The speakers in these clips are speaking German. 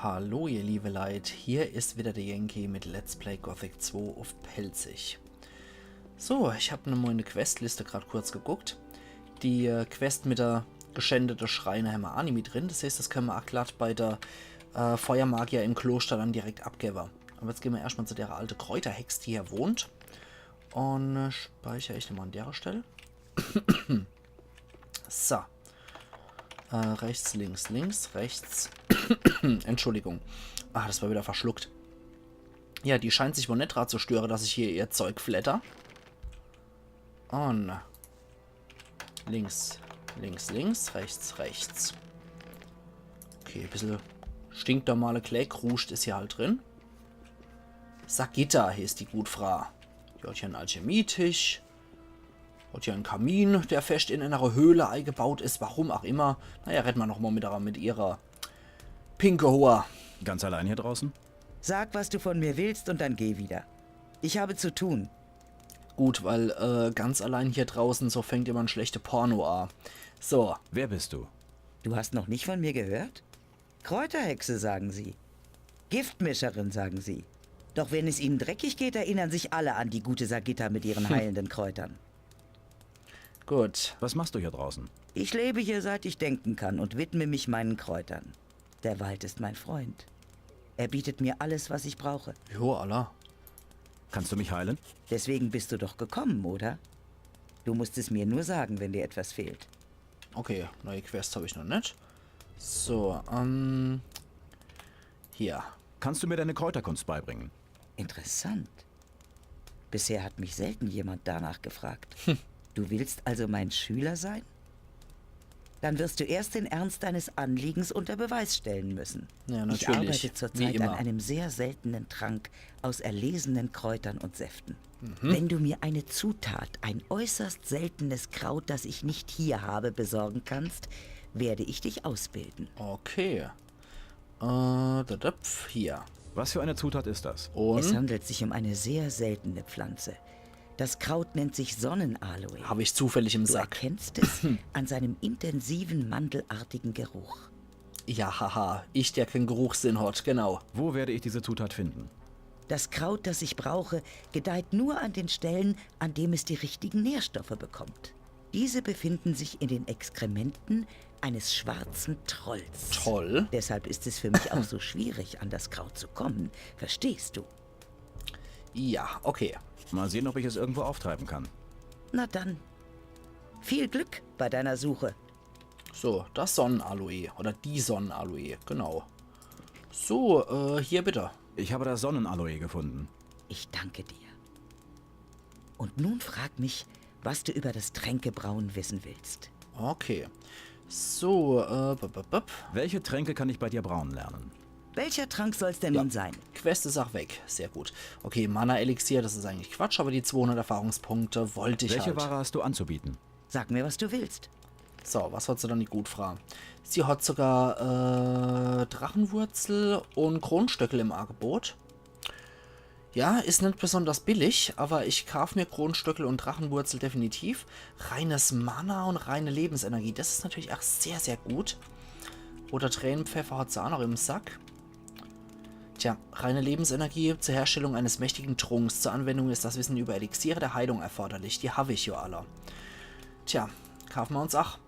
Hallo ihr liebe Leid, hier ist wieder der Yankee mit Let's Play Gothic 2 auf Pelzig. So, ich habe eine neue Questliste gerade kurz geguckt. Die Quest mit der geschändeten Schreine haben wir auch nicht mit drin, das heißt, das können wir auch glatt bei der Feuermagier im Kloster dann direkt abgeben. Aber jetzt gehen wir erstmal zu der alten Kräuterhex, die hier wohnt. Und speichere ich nochmal an der Stelle. So. Rechts, links, links, rechts. Entschuldigung. Ah, das war wieder verschluckt. Ja, die scheint sich wohl nicht daran zu stören, dass ich hier ihr Zeug flatter. Und links, links, links, rechts, rechts. Okay, ein bisschen stinknormale Klägruscht ist hier halt drin. Sagitta hieß die Gutfrau. Die hat hier einen Alchemietisch. Hat hier einen Kamin, der fest in einer Höhle eingebaut ist. Warum auch immer. Naja, retten wir nochmal mit ihrer pinke Hoa. Ganz allein hier draußen? Sag, was du von mir willst und dann geh wieder. Ich habe zu tun. Gut, weil ganz allein hier draußen, so fängt immer ein schlechte Porno an. So. Wer bist du? Du hast noch nicht von mir gehört? Kräuterhexe, sagen sie. Giftmischerin, sagen sie. Doch wenn es ihnen dreckig geht, erinnern sich alle an die gute Sagitta mit ihren heilenden Kräutern. Gut. Was machst du hier draußen? Ich lebe hier, seit ich denken kann und widme mich meinen Kräutern. Der Wald ist mein Freund. Er bietet mir alles, was ich brauche. Jo, Allah. Kannst du mich heilen? Deswegen bist du doch gekommen, oder? Du musst es mir nur sagen, wenn dir etwas fehlt. Okay, neue Quest habe ich noch nicht. So, hier. Kannst du mir deine Kräuterkunst beibringen? Interessant. Bisher hat mich selten jemand danach gefragt. Du willst also mein Schüler sein? Dann wirst du erst den Ernst deines Anliegens unter Beweis stellen müssen. Ja, Ich natürlich. arbeite zurzeit Wie an immer. einem sehr seltenen Trank aus erlesenen Kräutern und Säften. Wenn du mir eine Zutat, ein äußerst seltenes Kraut, das ich nicht hier habe, besorgen kannst, werde ich dich ausbilden. Okay. Hier. Was für eine Zutat ist das? Es Und handelt sich um eine sehr seltene Pflanze. Das Kraut nennt sich Sonnenaloe. habe ich zufällig im Du Sack. erkennst es an seinem intensiven, mandelartigen Geruch. Ja, haha. Ich, der keinen Geruchssinn hat, genau. Wo werde ich diese Zutat finden? Das Kraut, das ich brauche, gedeiht nur an den Stellen, an dem es die richtigen Nährstoffe bekommt. Diese befinden sich in den Exkrementen eines schwarzen Trolls. Toll. Deshalb ist es für mich auch so schwierig, an das Kraut zu kommen. Verstehst du? Ja, okay. Mal sehen, ob ich es irgendwo auftreiben kann. Na dann. Viel Glück bei deiner Suche. So, das Sonnenaloe. Oder die Sonnenaloe, genau. So, hier bitte. Ich habe das Sonnenaloe gefunden. Ich danke dir. Und nun frag mich, was du über das Tränkebrauen wissen willst. Okay. So, Welche Tränke kann ich bei dir brauen lernen? Welcher Trank soll's denn nun sein? Quest ist auch weg. Sehr gut. Okay, Mana-Elixier, das ist eigentlich Quatsch, aber die 200 Erfahrungspunkte wollte ich Welche halt. Ware hast du anzubieten? Sag mir, was du willst. So, was hat sie dann die Gutfrau? Sie hat sogar Drachenwurzel und Kronstöckel im Angebot. Ja, ist nicht besonders billig, aber ich kaufe mir Kronstöckel und Drachenwurzel definitiv. Reines Mana und reine Lebensenergie, das ist natürlich auch sehr, sehr gut. Oder Tränenpfeffer hat sie auch noch im Sack. Tja, reine Lebensenergie zur Herstellung eines mächtigen Trunks. Zur Anwendung ist das Wissen über Elixiere der Heilung erforderlich. Die habe ich ja alle. Tja, kaufen wir uns auch.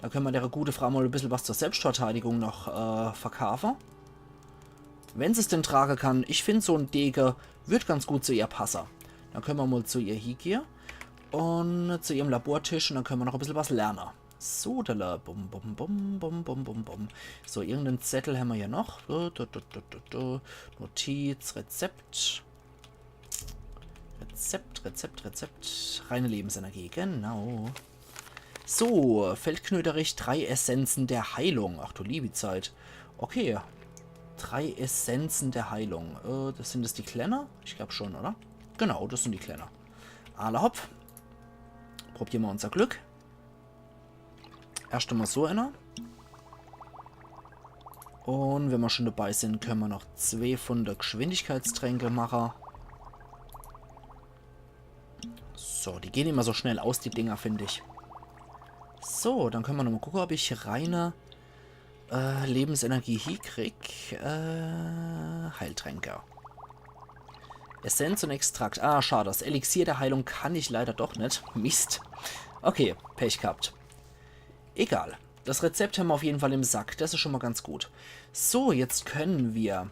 Da können wir der gute Frau mal ein bisschen was zur Selbstverteidigung noch verkaufen. Wenn sie es denn tragen kann, ich finde so ein Dege wird ganz gut zu ihr passen. Dann können wir mal zu ihr hingehen und zu ihrem Labortisch und dann können wir noch ein bisschen was lernen. So, da bum, bum, bum, bum, bum, bum, bum. So, irgendeinen Zettel haben wir hier noch. Notiz, Rezept. Rezept. Reine Lebensenergie, genau. So, Feldknöterich, 3 Essenzen der Heilung. Ach du liebe Zeit. Okay. 3 Essenzen der Heilung. Das sind das die Kleiner? Ich glaube schon, oder? Genau, das sind die Kleiner. Alle hopp. Probieren wir unser Glück. Erst einmal so einer. Und wenn wir schon dabei sind, können wir noch 2 von der Geschwindigkeitstränke machen. So, die gehen immer so schnell aus, die Dinger, finde ich. So, dann können wir nochmal gucken, ob ich reine Lebensenergie Hikrik. Heiltränke. Essenz und Extrakt. Ah, schade. Das Elixier der Heilung kann ich leider doch nicht. Mist. Okay, Pech gehabt. Egal. Das Rezept haben wir auf jeden Fall im Sack. Das ist schon mal ganz gut. So, jetzt können wir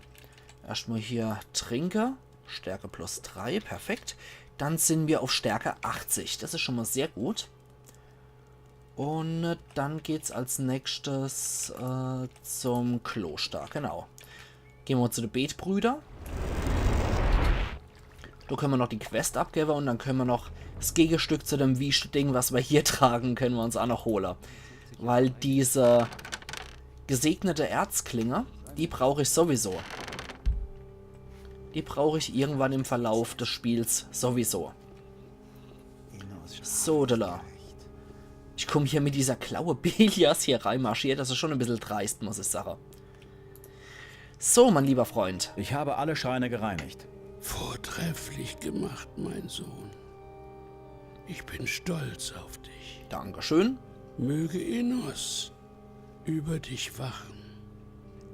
erstmal hier Trinke. Stärke plus 3. Perfekt. Dann sind wir auf Stärke 80. Das ist schon mal sehr gut. Und dann geht's als nächstes zum Kloster. Genau. Gehen wir zu den Betbrüder. Da können wir noch die Quest abgeben und dann können wir noch das Gegenstück zu dem Wieschte-Ding, was wir hier tragen, können wir uns auch noch holen. Weil diese gesegnete Erzklinge, die brauche ich sowieso. Die brauche ich irgendwann im Verlauf des Spiels sowieso. So, Dilla. Ich komme hier mit dieser Klaue Belias hier reinmarschiert. Das ist schon ein bisschen dreist, muss ich sagen. So, mein lieber Freund. Ich habe alle Schreine gereinigt. Vortrefflich gemacht, mein Sohn. Ich bin stolz auf dich. Dankeschön. Möge Enos über dich wachen.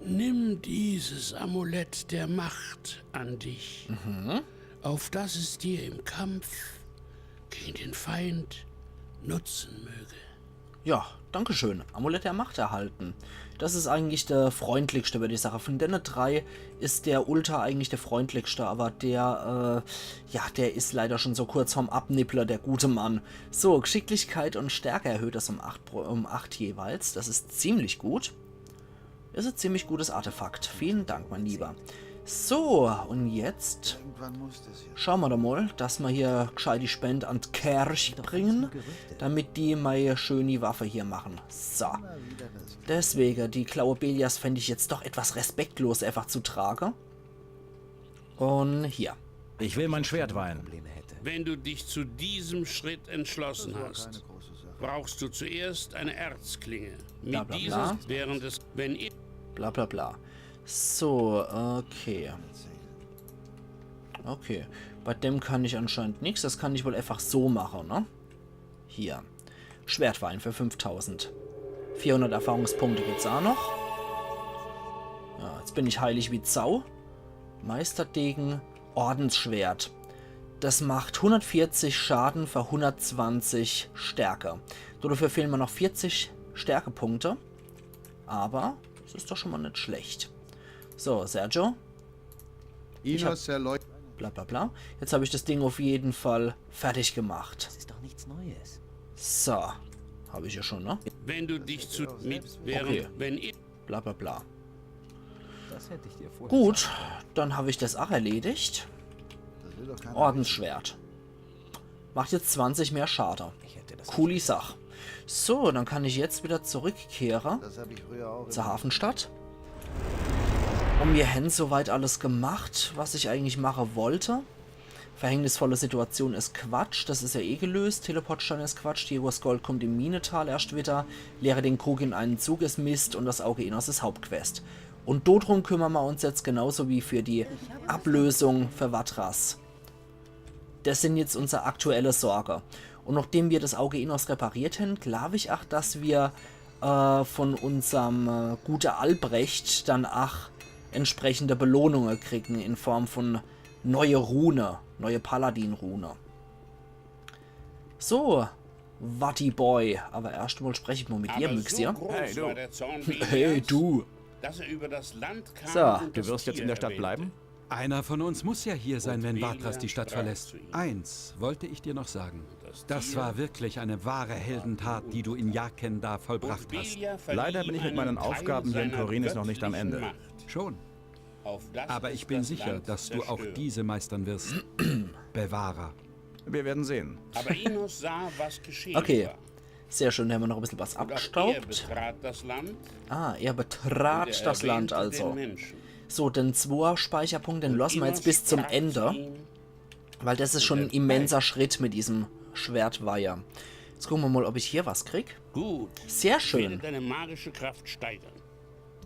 Nimm dieses Amulett der Macht an dich, auf dass es dir im Kampf gegen den Feind nutzen möge. Ja, dankeschön. Amulett der Macht erhalten. Das ist eigentlich der freundlichste, würde ich sagen. Von den 3 ist der Ulta eigentlich der freundlichste, aber der, ja, der ist leider schon so kurz vorm Abnippler, der gute Mann. So, Geschicklichkeit und Stärke erhöht das um 8 jeweils. Das ist ziemlich gut. Das ist ein ziemlich gutes Artefakt. Vielen Dank, mein Lieber. So, und jetzt schauen wir doch mal, dass wir hier gescheit die Spende an die Kirche bringen, damit die meine schöne Waffe hier machen. So. Deswegen, die Klaue Belias fände ich jetzt doch etwas respektlos einfach zu tragen. Und hier. Ich will mein Schwert weihen. Wenn du dich zu diesem Schritt entschlossen hast, brauchst du zuerst eine Erzklinge. Mit Bla, bla, bla. dieser während es, wenn ihr Bla bla bla. So, okay. Okay. Bei dem kann ich anscheinend nichts. Das kann ich wohl einfach so machen, ne? Hier. Schwertwein für 5000. 400 Erfahrungspunkte gibt's auch noch. Ja, jetzt bin ich heilig wie Zau. Meisterdegen. Ordensschwert. Das macht 140 Schaden für 120 Stärke. So, dafür fehlen mir noch 40 Stärkepunkte. Aber das ist doch schon mal nicht schlecht. So, Sergio. Bla bla bla. Jetzt habe ich das Ding auf jeden Fall fertig gemacht. Das ist doch nichts Neues. So. Habe ich ja schon, ne? wenn du dich zu mit während Okay. wenn ihr Bla bla bla. Das hätte ich dir vorher Gut, dann habe ich das auch erledigt. Ordensschwert. Macht jetzt 20 mehr Schaden. Ich hätte das Coole Sache. So, dann kann ich jetzt wieder zurückkehren Das habe ich früher auch. zur Hafenstadt. Und wir haben soweit alles gemacht, was ich eigentlich machen wollte. Verhängnisvolle Situation ist Quatsch, das ist ja eh gelöst. Teleportstein ist Quatsch, Diegos Gold kommt im Minetal erst wieder. Leere den Krug in einen Zug ist Mist und das Auge Enos ist Hauptquest. Und darum kümmern wir uns jetzt genauso wie für die Ablösung für Vatras. Das sind jetzt unsere aktuelle Sorge. Und nachdem wir das Auge Enos repariert haben, glaube ich auch, dass wir von unserem guter Albrecht dann auch entsprechende Belohnungen kriegen in Form von neue Rune, neue Paladin-Rune. So, Watty Boy. Aber erst mal spreche ich mal mit dir, aber Myxia. so groß war der Zorn Hey, du. dass er über das Land kam So. und Du das wirst jetzt Tier in der Stadt erwähnte. bleiben? Einer von uns muss ja hier sein, wenn Belia Vatras die Stadt sprach verlässt. zu ihm. Eins wollte ich dir noch sagen. Das Tier war wirklich eine wahre Heldentat, die du in Jakenda vollbracht und hast. Belia verlieh Leider bin ich mit einen meinen Teil Aufgaben hier in seiner Korinis noch nicht am göttlichen Ende. Macht, Schon. auf das Aber es ich bin das sicher, Land dass du auch zerstört. diese meistern wirst. Bewahrer. Wir werden sehen. Aber Enos sah, was geschehen Okay. war. Sehr schön, da haben wir noch ein bisschen was Und auch er abgestaubt. betrat das Land. Ah, er und betrat er das Land erwähnte den also. Menschen. So, den 2er Speicherpunkt, den lassen wir Enos jetzt bis zum sprach zu Ende. ihm, Weil das ist schon ein immenser Schritt mit diesem Schwertweiher. Jetzt gucken wir mal, ob ich hier was krieg. Gut, Sehr werde schön. deine magische Kraft steigern.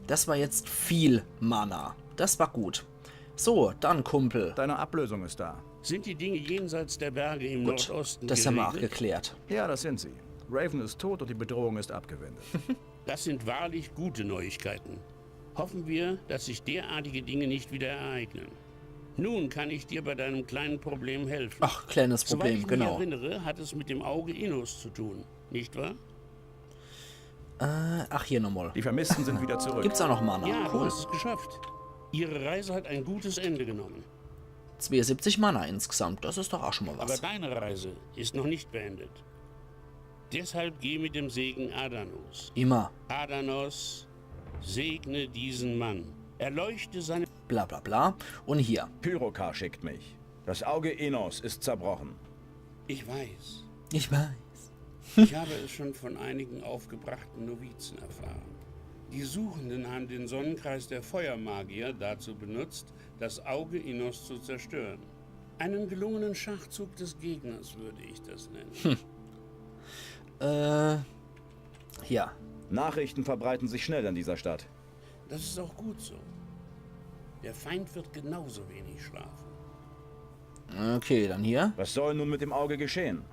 Das war jetzt viel Mana. Das war gut. So, dann Kumpel. Deine Ablösung ist da. Sind die Dinge jenseits der Berge im Gut, Nordosten das haben wir auch geregelt? geklärt. Ja, das sind sie. Raven ist tot und die Bedrohung ist abgewendet. Das sind wahrlich gute Neuigkeiten. Hoffen wir, dass sich derartige Dinge nicht wieder ereignen. Nun kann ich dir bei deinem kleinen Problem helfen. Ach, kleines Soweit Problem, ich genau. mich erinnere, hat es mit dem Auge Innos zu tun, nicht wahr? Ach, hier nochmal. Die Vermissten sind wieder zurück. Gibt's auch noch Mana? Ja, du Cool. hast es geschafft. Ihre Reise hat ein gutes Ende genommen. 72 Mana insgesamt. Das ist doch auch schon mal Aber was. deine Reise ist noch nicht beendet. Deshalb geh mit dem Segen Adanos. Immer. Adanos, segne diesen Mann. Erleuchte seine... Bla bla bla. Und hier. Pyrokar schickt mich. Das Auge Enos ist zerbrochen. Ich weiß. Ich weiß. Ich habe es schon von einigen aufgebrachten Novizen erfahren. Die Suchenden haben den Sonnenkreis der Feuermagier dazu benutzt, das Auge Innos zu zerstören. Einen gelungenen Schachzug des Gegners würde ich das nennen. Hier. Nachrichten verbreiten sich schnell in dieser Stadt. Das ist auch gut so. Der Feind wird genauso wenig schlafen. Okay, dann hier. Was soll nun mit dem Auge geschehen?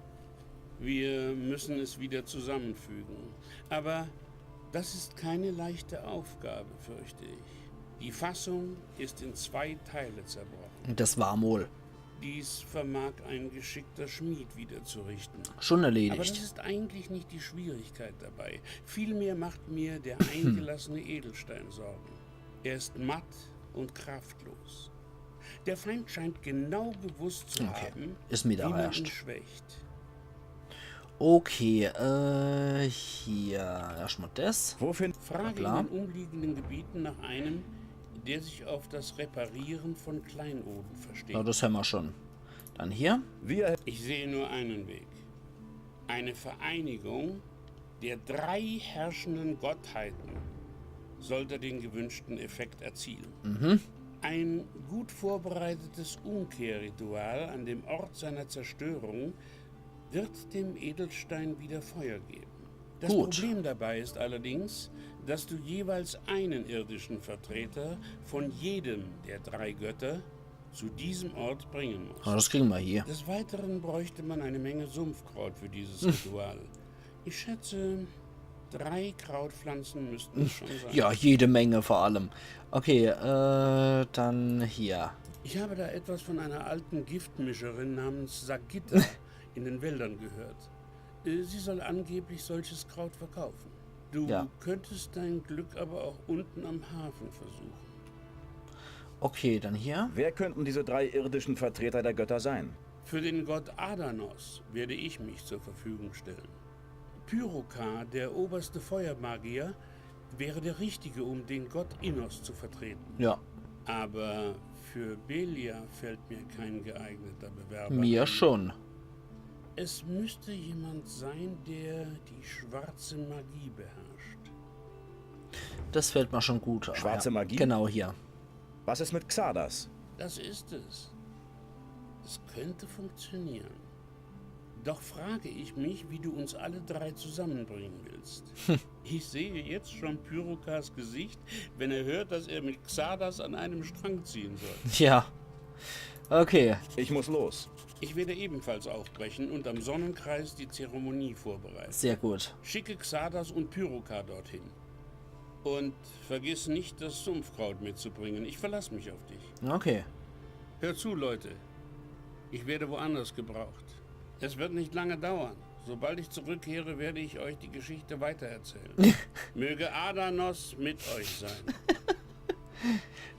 Wir müssen es wieder zusammenfügen. Aber das ist keine leichte Aufgabe, fürchte ich. Die Fassung ist in 2 Teile zerbrochen. Das war wohl. Dies vermag ein geschickter Schmied wiederzurichten. Schon Aber das erledigt. ist eigentlich nicht die Schwierigkeit dabei. Vielmehr macht mir der eingelassene Edelstein Sorgen. Er ist matt und kraftlos. Der Feind scheint genau gewusst zu Okay, haben, ist mir da wie man ihn erst. schwächt. Okay, hier. Erstmal das. Wo finden... Frage klar. in den umliegenden Gebieten nach einem, der sich auf das Reparieren von Kleinoden versteht. Ja, das haben wir schon. Dann hier. Wir... Ich sehe nur einen Weg. Eine Vereinigung der 3 herrschenden Gottheiten sollte den gewünschten Effekt erzielen. Ein gut vorbereitetes Umkehrritual an dem Ort seiner Zerstörung wird dem Edelstein wieder Feuer geben. Das Gut. Problem dabei ist allerdings, dass du jeweils einen irdischen Vertreter von jedem der 3 Götter zu diesem Ort bringen musst. Ja, das kriegen wir hier. Des Weiteren bräuchte man eine Menge Sumpfkraut für dieses Ritual. Ich schätze, 3 Krautpflanzen müssten es schon sein. Ja, jede Menge vor allem. Okay, dann hier. Ich habe da etwas von einer alten Giftmischerin namens Sagitta in den Wäldern gehört. Sie soll angeblich solches Kraut verkaufen. Du Ja. könntest dein Glück aber auch unten am Hafen versuchen. Okay, dann hier. Wer könnten diese 3 irdischen Vertreter der Götter sein? Für den Gott Adanos werde ich mich zur Verfügung stellen. Pyrokar, der oberste Feuermagier, wäre der Richtige, um den Gott Innos zu vertreten. Ja, Aber für Belia fällt mir kein geeigneter Bewerber mir ein. schon. Es müsste jemand sein, der die schwarze Magie beherrscht. Das fällt mir schon gut. Schwarze Magie? Genau hier. Was ist mit Xardas? Das ist es. Es könnte funktionieren. Doch frage ich mich, wie du uns alle 3 zusammenbringen willst. Ich sehe jetzt schon Pyrokars Gesicht, wenn er hört, dass er mit Xardas an einem Strang ziehen soll. Ja. Okay. Ich muss los. Ich werde ebenfalls aufbrechen und am Sonnenkreis die Zeremonie vorbereiten. Sehr gut. Schicke Xardas und Pyrokar dorthin. Und vergiss nicht, das Sumpfkraut mitzubringen. Ich verlasse mich auf dich. Okay. Hör zu, Leute. Ich werde woanders gebraucht. Es wird nicht lange dauern. Sobald ich zurückkehre, werde ich euch die Geschichte weitererzählen. Möge Adanos mit euch sein.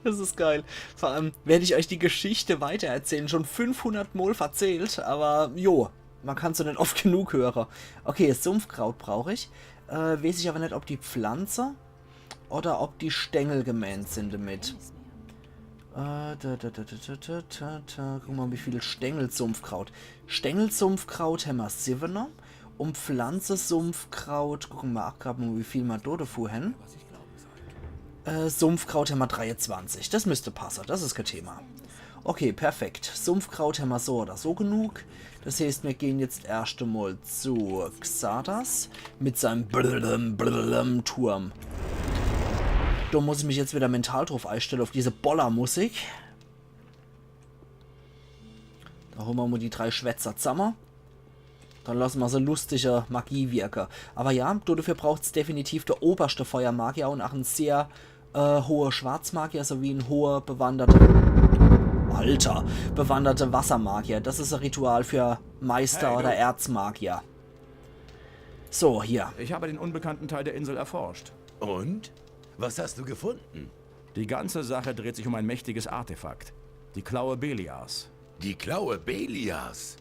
Das ist geil. Vor allem werde ich euch die Geschichte weitererzählen. Schon 500 Mal verzählt, aber jo, man kann es so nicht oft genug hören. Okay, Sumpfkraut brauche ich. Weiß ich aber nicht, ob die Pflanze oder ob die Stängel gemäht sind damit. Guck mal, wie viel Stängelsumpfkraut. Stängelsumpfkraut haben wir 7er. Und Pflanzensumpfkraut, gucken wir auch gerade mal, wie viel wir dort davor haben. Sumpfkraut haben wir 23. Das müsste passen, das ist kein Thema. Okay, perfekt. Sumpfkraut haben wir so oder so genug. Das heißt, wir gehen jetzt erst einmal zu Xardas mit seinem Turm. Da muss ich mich jetzt wieder mental drauf einstellen, auf diese Bollermusik. Da holen wir mal die 3 Schwätzer zusammen. Dann lassen wir so lustige Magie wirken. Aber ja, dafür braucht es definitiv der oberste Feuermagier und auch ein sehr hoher Schwarzmagier sowie ein hoher bewanderte Wassermagier. Das ist ein Ritual für Meister oder Erzmagier. So, hier. Ich habe den unbekannten Teil der Insel erforscht. Und? Was hast du gefunden? Die ganze Sache dreht sich um ein mächtiges Artefakt. Die Klaue Beliars. Die Klaue Beliars.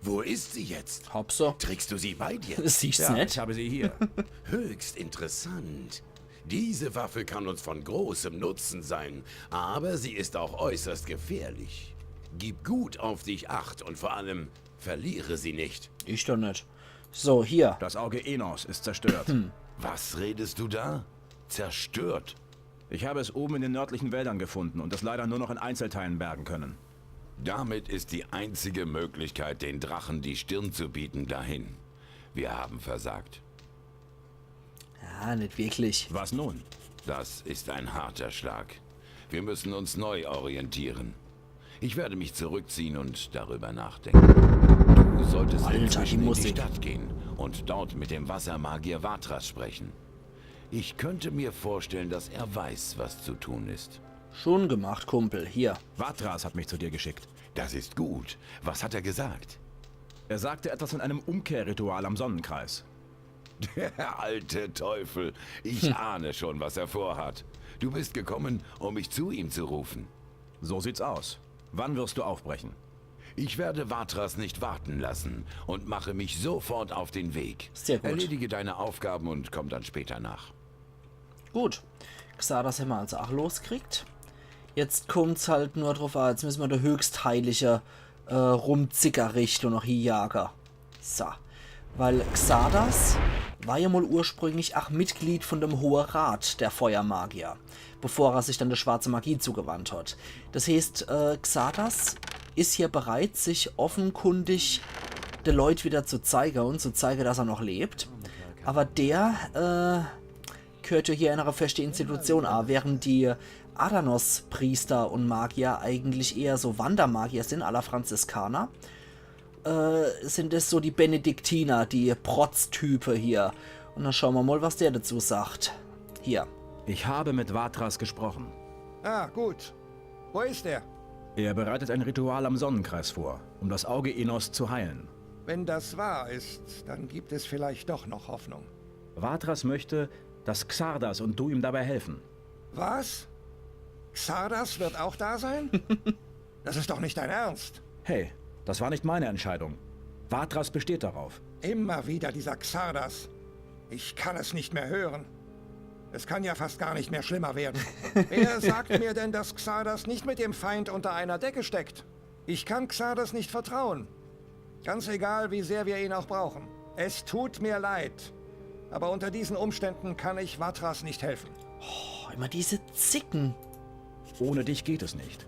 Wo ist sie jetzt? Hopso. Trägst du sie bei dir? Das siehst Ja, nicht. ich habe sie hier. Höchst interessant. Diese Waffe kann uns von großem Nutzen sein, aber sie ist auch äußerst gefährlich. Gib gut auf dich Acht und vor allem verliere sie nicht. Ich doch nicht. So, hier. Das Auge Enos ist zerstört. Was redest du da? Zerstört. Ich habe es oben in den nördlichen Wäldern gefunden und es leider nur noch in Einzelteilen bergen können. Damit ist die einzige Möglichkeit, den Drachen die Stirn zu bieten, dahin. Wir haben versagt. Ja, nicht wirklich. Was nun? Das ist ein harter Schlag. Wir müssen uns neu orientieren. Ich werde mich zurückziehen und darüber nachdenken. Du solltest Alter, inzwischen die in die Musik. Stadt gehen und dort mit dem Wassermagier Vatras sprechen. Ich könnte mir vorstellen, dass er weiß, was zu tun ist. Schon gemacht, Kumpel. Hier. Vatras hat mich zu dir geschickt. Das ist gut. Was hat er gesagt? Er sagte etwas von einem Umkehrritual am Sonnenkreis. Der alte Teufel. Ich ahne schon, was er vorhat. Du bist gekommen, um mich zu ihm zu rufen. So sieht's aus. Wann wirst du aufbrechen? Ich werde Vatras nicht warten lassen und mache mich sofort auf den Weg. Sehr gut. Erledige deine Aufgaben und komm dann später nach. Gut. Xardas haben wir also auch loskriegt. Jetzt kommt's halt nur drauf an. Jetzt müssen wir der höchstheilige Rumzicker-Richtung noch hier jagen. So. Weil Xardas war ja mal ursprünglich auch Mitglied von dem Hohen Rat der Feuermagier, bevor er sich dann der schwarze Magie zugewandt hat. Das heißt, Xardas ist hier bereit, sich offenkundig den Leuten wieder zu zeigen und zu zeigen, dass er noch lebt. Aber der gehört ja hier in einer festen Institution an, während die Adanos-Priester und Magier eigentlich eher so Wandermagier sind, à la Franziskaner. Sind es so die Benediktiner, die Protztype hier. Und dann schauen wir mal, was der dazu sagt. Hier. Ich habe mit Vatras gesprochen. Ah, gut. Wo ist er? Er bereitet ein Ritual am Sonnenkreis vor, um das Auge Enos zu heilen. Wenn das wahr ist, dann gibt es vielleicht doch noch Hoffnung. Vatras möchte, dass Xardas und du ihm dabei helfen. Was? Xardas wird auch da sein? Das ist doch nicht dein Ernst. Hey, das war nicht meine Entscheidung. Vatras besteht darauf. Immer wieder dieser Xardas. Ich kann es nicht mehr hören. Es kann ja fast gar nicht mehr schlimmer werden. Wer sagt mir denn, dass Xardas nicht mit dem Feind unter einer Decke steckt? Ich kann Xardas nicht vertrauen. Ganz egal, wie sehr wir ihn auch brauchen. Es tut mir leid. Aber unter diesen Umständen kann ich Vatras nicht helfen. Oh, immer diese Zicken. Ohne dich geht es nicht.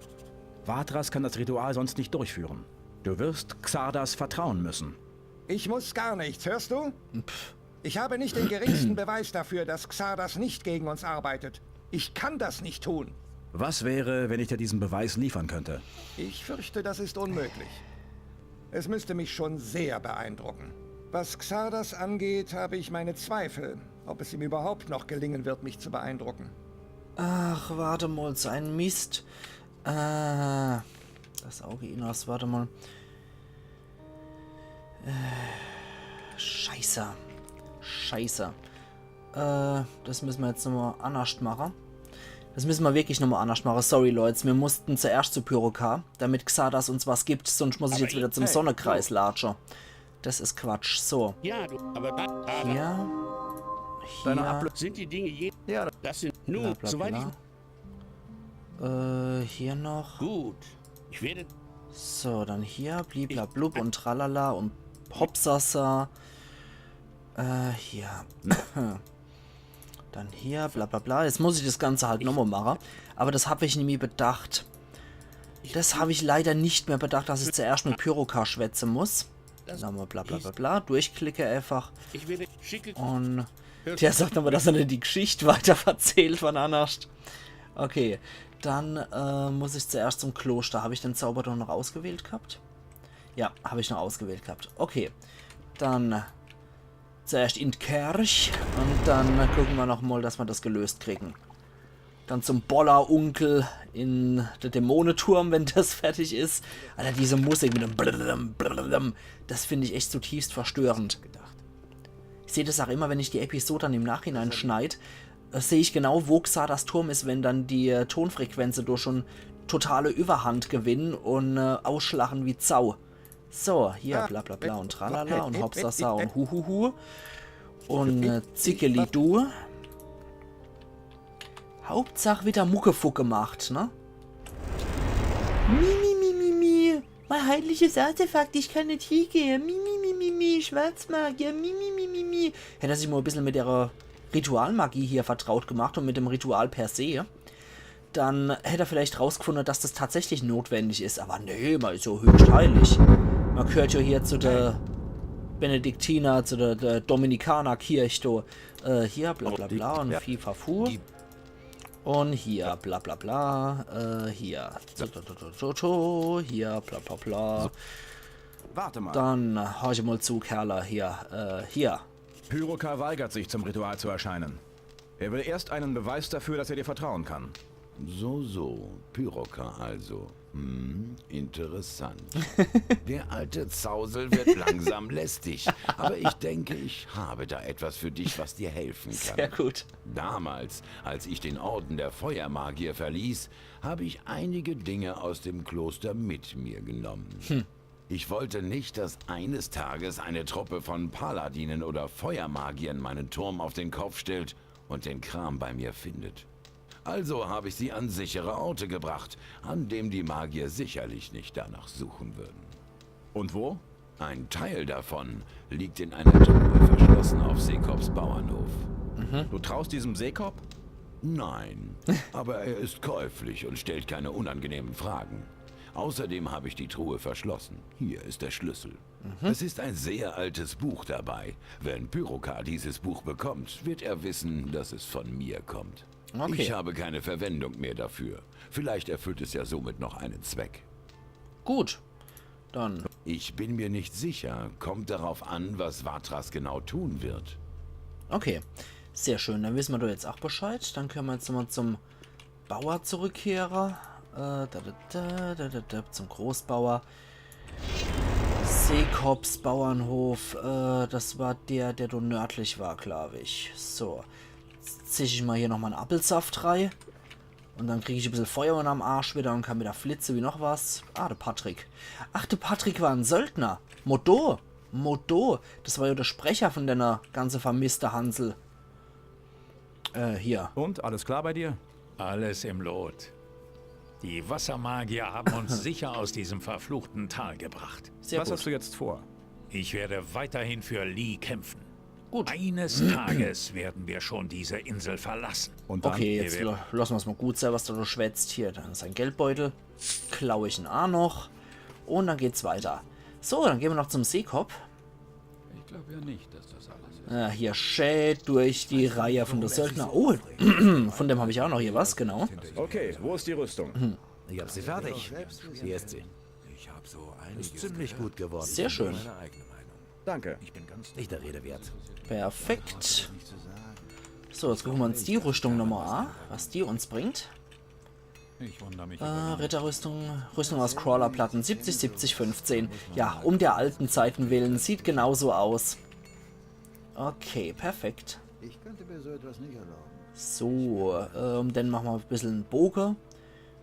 Vatras kann das Ritual sonst nicht durchführen. Du wirst Xardas vertrauen müssen. Ich muss gar nichts, hörst du? Ich habe nicht den geringsten Beweis dafür, dass Xardas nicht gegen uns arbeitet. Ich kann das nicht tun. Was wäre, wenn ich dir diesen Beweis liefern könnte? Ich fürchte, das ist unmöglich. Es müsste mich schon sehr beeindrucken. Was Xardas angeht, habe ich meine Zweifel, ob es ihm überhaupt noch gelingen wird, mich zu beeindrucken. Ach, warte mal, so ein Mist. Das Auge Enos, warte mal. Scheiße. Scheiße. Das müssen wir jetzt nochmal anders machen. Das müssen wir wirklich nochmal anders machen. Sorry, Leute. Wir mussten zuerst zu Pyroka, damit Xardas uns was gibt. Sonst muss ich jetzt wieder zum Sonnekreis latschen. Das ist Quatsch. So. Ja, du, aber Hier. Deine Hier. sind die Dinge je... Ja, Das sind Bla, nun, bla, soweit bla. Hier noch. Gut. Ich werde... So, dann hier. Bliblablub und tralala und Hopsasa. Hier. Dann hier, bla bla bla. Jetzt muss ich das Ganze halt nochmal machen. Aber das habe ich nie bedacht. Das habe ich leider nicht mehr bedacht, dass ich zuerst mit Pyroka schwätzen muss. Nochmal bla bla bla bla. Durchklicke einfach. Ich werde schicke... Und der sagt aber, dass er nicht die Geschichte weiter erzählt von Anast. Okay, dann muss ich zuerst zum Kloster. Habe ich den Zauber doch noch ausgewählt gehabt? Ja, habe ich noch ausgewählt gehabt. Okay, Dann zuerst in die Kirche und dann gucken wir nochmal, dass wir das gelöst kriegen. Dann zum Boller-Onkel in der Dämonenturm, wenn das fertig ist. Alter, diese Musik mit dem Blablabla, Blablabla, das finde ich echt zutiefst verstörend. Ich sehe das auch immer, wenn ich die Episode dann im Nachhinein schneide, sehe ich genau, wo Xardas Turm ist, wenn dann die Tonfrequenzen durch schon totale Überhand gewinnen und ausschlagen wie Zau. So, hier bla bla bla und tralala und hopsasa und huhuhu. Und zickeli-du. Hauptsache wieder Muckefuck gemacht, ne? Mi. Mein heiliges Artefakt, ich kann nicht hingehen. Mi. Schwarzmagier, mi. Hätte er sich mal ein bisschen mit der Ritualmagie hier vertraut gemacht und mit dem Ritual per se, dann hätte er vielleicht rausgefunden, dass das tatsächlich notwendig ist. Aber nee, mal so höchst heilig. Man gehört ja hier zu der Benediktiner, zu der Dominikanerkirche. Hier bla bla bla und Fifafu. Und hier bla bla bla. Hier. Hier bla bla bla. Warte mal. Dann hör ich mal zu, Kerler. Hier. Pyrokar weigert sich, zum Ritual zu erscheinen. Er will erst einen Beweis dafür, dass er dir vertrauen kann. So, Pyrokar also. Interessant. Der alte Zausel wird langsam lästig, aber ich denke, ich habe da etwas für dich, was dir helfen kann. Sehr gut. Damals, als ich den Orden der Feuermagier verließ, habe ich einige Dinge aus dem Kloster mit mir genommen. Ich wollte nicht, dass eines Tages eine Truppe von Paladinen oder Feuermagiern meinen Turm auf den Kopf stellt und den Kram bei mir findet. Also habe ich sie an sichere Orte gebracht, an dem die Magier sicherlich nicht danach suchen würden. Und wo? Ein Teil davon liegt in einer Truhe verschlossen auf Seekops Bauernhof. Du traust diesem Seekop? Nein, aber er ist käuflich und stellt keine unangenehmen Fragen. Außerdem habe ich die Truhe verschlossen. Hier ist der Schlüssel. Es ist ein sehr altes Buch dabei. Wenn Pyrokar dieses Buch bekommt, wird er wissen, dass es von mir kommt. Okay. Ich habe keine Verwendung mehr dafür. Vielleicht erfüllt es ja somit noch einen Zweck. Gut. Dann. Ich bin mir nicht sicher. Kommt darauf an, was Vatras genau tun wird. Okay. Sehr schön. Dann wissen wir doch jetzt auch Bescheid. Dann können wir jetzt nochmal zum Bauer zurückkehren. Zum Großbauer. Seekops Bauernhof. Das war der da nördlich war, glaube ich. So. Jetzt ziehe ich mal hier nochmal einen Apfelsaft rein. Und dann kriege ich ein bisschen Feuer unterm Arsch wieder und kann wieder flitze wie noch was. Ah, der Patrick. Ach, der Patrick war ein Söldner. Modo. Das war ja der Sprecher von der ganze vermisste Hansel. Hier. Und, alles klar bei dir? Alles im Lot. Die Wassermagier haben uns sicher aus diesem verfluchten Tal gebracht. Sehr Was gut. hast du jetzt vor? Ich werde weiterhin für Lee kämpfen. Gut. Eines Tages werden wir schon diese Insel verlassen. Und dann? Okay, jetzt lassen wir es mal gut sein, was da so schwätzt. Hier, dann ist ein Geldbeutel. Klaue ich ihn auch noch. Und dann geht's weiter. So, dann gehen wir noch zum Seekop. Ich glaube ja nicht, dass das alles ist. Ja, hier schät durch die Reihe von der Söldner. Oh, von dem habe ich auch noch hier was, genau. Okay, wo ist die Rüstung? Ich habe sie fertig. Hier ist sie. Ich habe so einiges. Ist ziemlich gut geworden. Sehr schön. Meine eigene Meinung. Danke. Ich bin ganz Nicht der Rede wert. Perfekt. So, jetzt gucken wir uns die Rüstung nochmal an, was die uns bringt. Ich wundere mich. Ritterrüstung, Rüstung aus Crawlerplatten, 70, 70, 15. Ja, um der alten Zeiten willen, sieht genauso aus. Okay, perfekt. Ich könnte mir so etwas nicht erlauben. So, dann machen wir ein bisschen einen Bogen.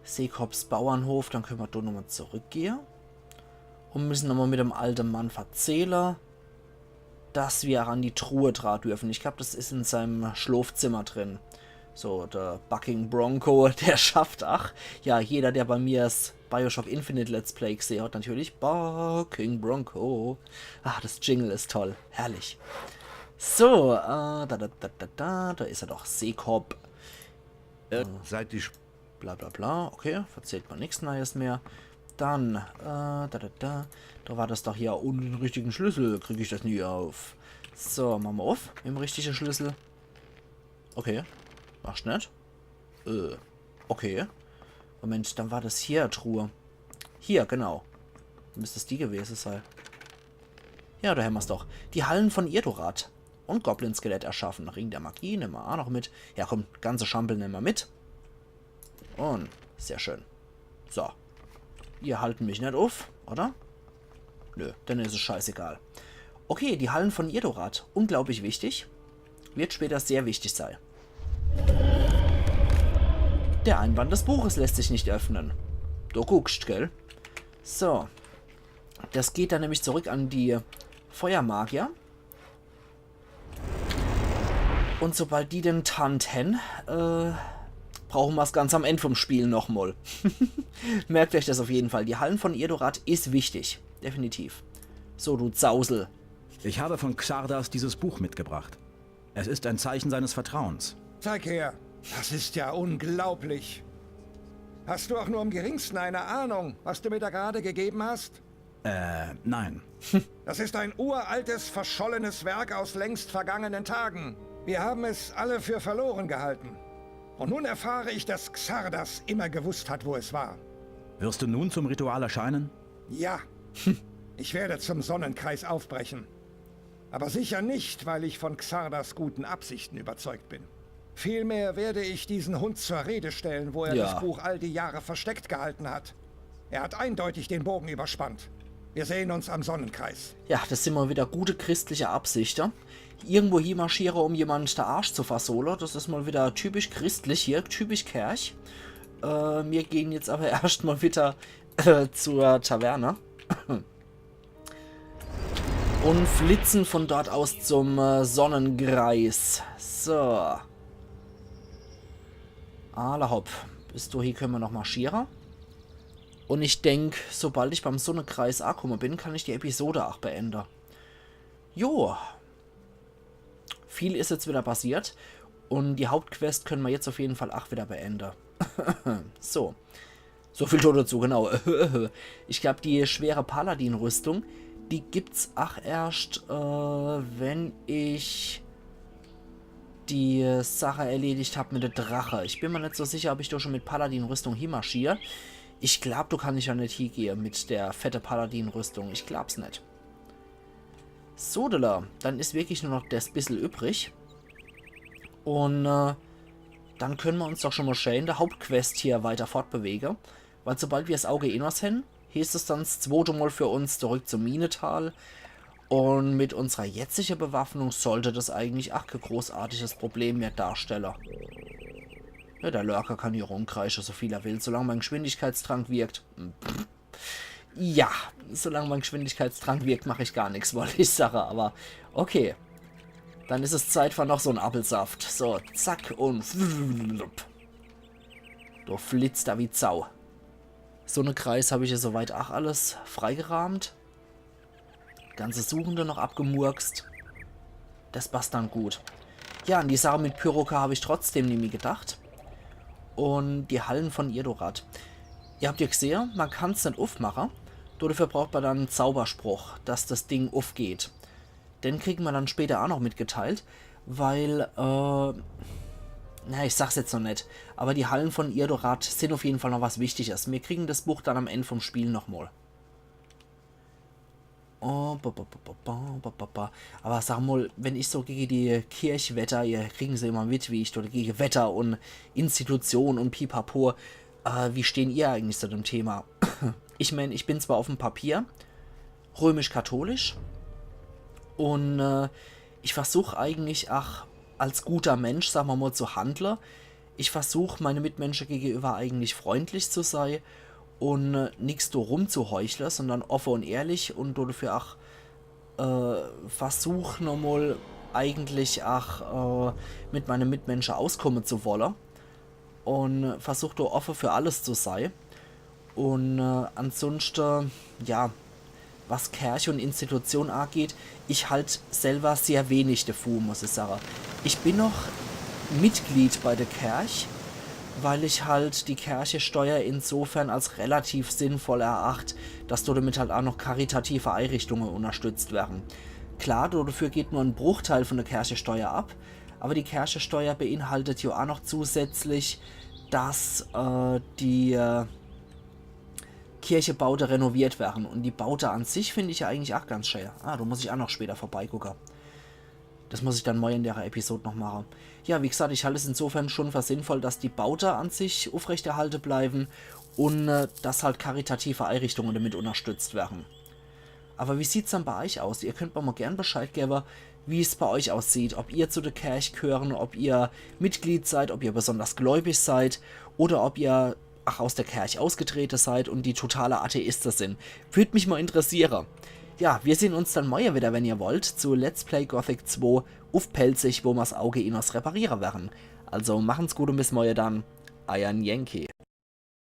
Seekops Bauernhof, dann können wir da nochmal zurückgehen. Und müssen nochmal mit dem alten Mann verzählen, dass wir an die Truhe dran dürfen. Ich glaube, das ist in seinem Schlafzimmer drin. So, der Bucking Bronco, der schafft, ja, jeder, der bei mir das Bioshock Infinite Let's Play gesehen hat, natürlich Bucking Bronco. Ach, das Jingle ist toll, herrlich. So, da ist er doch, Seekop. Seit die Bla bla bla, okay, verzählt man nichts Neues mehr. Dann, da war das doch hier ohne den richtigen Schlüssel, kriege ich das nie auf. So, machen wir auf, mit dem richtigen Schlüssel. Okay, machst nicht. Okay. Moment, dann war das hier Truhe. Hier, genau. Müsste es die gewesen sein. Ja, da haben wir es doch. Die Hallen von Irdorat und Goblin-Skelett erschaffen. Ring der Magie nehmen wir auch noch mit. Ja, komm, ganze Schampel nehmen wir mit. Und sehr schön. So. Ihr halten mich nicht auf, oder? Nö, dann ist es scheißegal. Okay, die Hallen von Irdorat. Unglaublich wichtig. Wird später sehr wichtig sein. Der Einband des Buches lässt sich nicht öffnen. Du guckst, gell? So. Das geht dann nämlich zurück an die Feuermagier. Und sobald die den tanten, brauchen wir es ganz am Ende vom Spiel nochmal. Merkt euch das auf jeden Fall. Die Hallen von Irdorat ist wichtig. Definitiv. So, du Zausel. Ich habe von Xardas dieses Buch mitgebracht. Es ist ein Zeichen seines Vertrauens. Zeig her. Das ist ja unglaublich. Hast du auch nur im geringsten eine Ahnung, was du mir da gerade gegeben hast? Nein. Das ist ein uraltes, verschollenes Werk aus längst vergangenen Tagen. Wir haben es alle für verloren gehalten. Und nun erfahre ich, dass Xardas immer gewusst hat, wo es war. Wirst du nun zum Ritual erscheinen? Ja. Ich werde zum Sonnenkreis aufbrechen. Aber sicher nicht, weil ich von Xardas guten Absichten überzeugt bin. Vielmehr werde ich diesen Hund zur Rede stellen, wo er das Buch all die Jahre versteckt gehalten hat. Er hat eindeutig den Bogen überspannt. Wir sehen uns am Sonnenkreis. Ja, das sind mal wieder gute christliche Absichten. Irgendwo hier marschiere, um jemand der Arsch zu versohlen. Das ist mal wieder typisch christlich hier, typisch Kerch. Wir gehen jetzt aber erstmal wieder zur Taverne. Und flitzen von dort aus zum Sonnenkreis. So. Alle hopp. Bis dahin können wir noch marschieren. Und ich denke, sobald ich beim Sonnenkreis angekommen bin, kann ich die Episode auch beenden. Jo. Viel ist jetzt wieder passiert. Und die Hauptquest können wir jetzt auf jeden Fall auch wieder beenden. So. So viel dazu, genau. Ich glaube, die schwere Paladin-Rüstung, die gibt's auch erst, wenn ich die Sache erledigt habe mit der Drache. Ich bin mir nicht so sicher, ob ich da schon mit Paladin-Rüstung hinmarschiere. Ich glaube, du kannst ja nicht hingehen mit der fette Paladin-Rüstung. Ich glaub's nicht. So, dann ist wirklich nur noch das bisschen übrig. Und dann können wir uns doch schon mal schön in der Hauptquest hier weiter fortbewegen. Weil sobald wir das Auge Enos haben, hieß es dann das zweite Mal für uns zurück zum Minetal. Und mit unserer jetzigen Bewaffnung sollte das eigentlich auch kein großartiges Problem mehr darstellen. Ja, der Lurker kann hier rumkreischen, so viel er will, solange mein Geschwindigkeitstrank wirkt. Ja, solange mein Geschwindigkeitstrank wirkt, mache ich gar nichts, wollte ich sagen, aber okay. Dann ist es Zeit für noch so einen Apfelsaft. So, zack und du flitzt da wie Sau. So einen Kreis habe ich ja soweit auch alles freigerahmt. Ganze Suchende noch abgemurkst. Das passt dann gut. Ja, an die Sache mit Pyroka habe ich trotzdem nämlich gedacht. Und die Hallen von Irdorat. Ihr habt ja gesehen, man kann es nicht aufmachen. Dafür braucht man dann einen Zauberspruch, dass das Ding aufgeht. Den kriegen wir dann später auch noch mitgeteilt, weil, na, ich sag's jetzt noch nicht, aber die Hallen von Irdorat sind auf jeden Fall noch was Wichtiges. Wir kriegen das Buch dann am Ende vom Spiel nochmal. Oh, aber sag mal, wenn ich so gegen die Kirche wetter, ihr kriegen sie immer mit, wie ich dort gegen Wetter und Institution und Pipapo, wie stehen ihr eigentlich zu dem Thema? Ich meine, ich bin zwar auf dem Papier römisch-katholisch und ich versuche eigentlich auch als guter Mensch, sagen wir mal, zu handeln. Ich versuche meine Mitmenschen gegenüber eigentlich freundlich zu sein und nichts so rumzuheucheln, sondern offen und ehrlich und dafür auch versuche nochmal eigentlich auch mit meinen Mitmenschen auskommen zu wollen und versuche da offen für alles zu sein. Und ansonsten, ja, was Kirche und Institution angeht, ich halt selber sehr wenig davon, muss ich sagen. Ich bin noch Mitglied bei der Kirche, weil ich halt die Kirchensteuer insofern als relativ sinnvoll erachte, dass damit halt auch noch karitative Einrichtungen unterstützt werden. Klar, dafür geht nur ein Bruchteil von der Kirchensteuer ab, aber die Kirchensteuer beinhaltet ja auch noch zusätzlich, dass Kirchebaute renoviert werden. Und die Baute an sich finde ich ja eigentlich auch ganz schön. Ah, da muss ich auch noch später vorbeigucken. Das muss ich dann mal in der Episode noch machen. Ja, wie gesagt, ich halte es insofern schon für sinnvoll, dass die Baute an sich aufrechterhalten bleiben und dass halt karitative Einrichtungen damit unterstützt werden. Aber wie sieht es dann bei euch aus? Ihr könnt mir mal gern Bescheid geben, wie es bei euch aussieht. Ob ihr zu der Kirche gehören, ob ihr Mitglied seid, ob ihr besonders gläubig seid oder ob ihr aus der Kirche ausgetreten seid und die totale Atheisten sind. Würde mich mal interessieren. Ja, wir sehen uns dann morgen wieder, wenn ihr wollt, zu Let's Play Gothic 2 auf Pelzig, wo wir das Auge in uns reparieren werden. Also machen's gut und bis morgen dann. Euer Yankee.